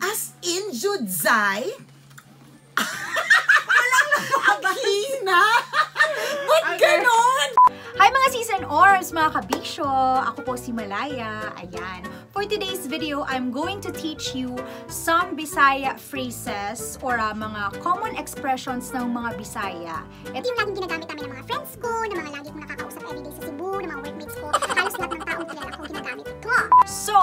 As in, Judzay? Walang nakakahina! Ba't ganon? Hi mga season orbs, mga kabisyo! Ako po si Malaya. Ayan. For today's video, I'm going to teach you some Bisaya phrases or mga common expressions ng mga Bisaya. Ito yung laging ginagamit namin ng mga friends ko, ng mga lagi kong nakakausap everyday sa Cebu, ng mga workmates ko. Halos lahat ng taong kilala ko ginagamit ito. So,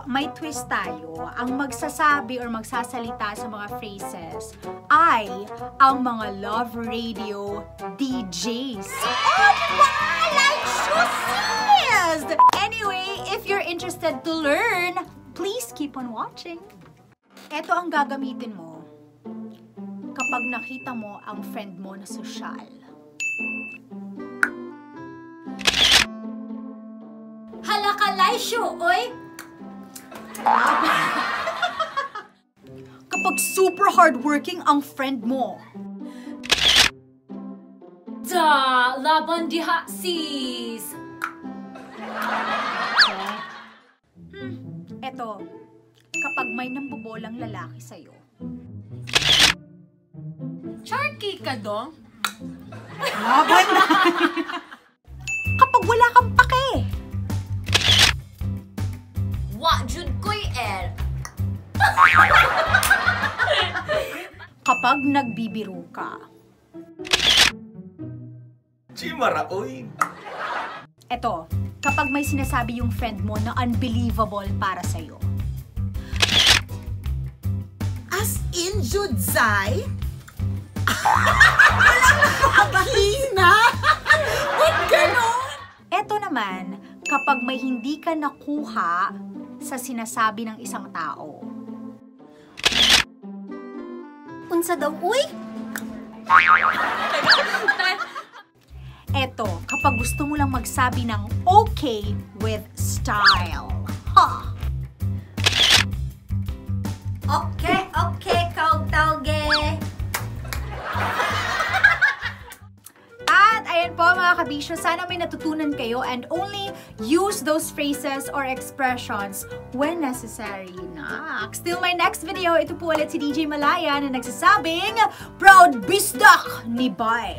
may twist tayo. Ang magsasabi or magsasalita sa mga phrases ay ang mga love radio DJs. Oh, diba? Like sis! Anyway, if you're interested to learn, please keep on watching. Ito ang gagamitin mo kapag nakita mo ang friend mo na sosyal. Hala ka, Laisyo, oy! Kapag super hardworking ang friend mo. Da, laban diha, sis! Eto, kapag may nambobolang lalaki sa'yo. Charky ka dong? Laban na! Kapag wala kang pake. Wa jud ko'y el. Kapag nagbibiro ka. Chimara, oy! Eto, kapag may sinasabi yung friend mo na unbelievable para sa'yo. As in, Judzay? Walang nakakahina! Ba't ganon? Eto naman, kapag may hindi ka nakuha sa sinasabi ng isang tao. Unsa daw, uy? Eto, kapag gusto mo lang magsabi ng okay with style. Ha! Okay, kaugtauge! At ayan po mga kabisyo, sana may natutunan kayo and only use those phrases or expressions when necessary. Next, till my next video, ito po ulit si DJ Malaya na nagsasabing Proud Bisdak ni Bye!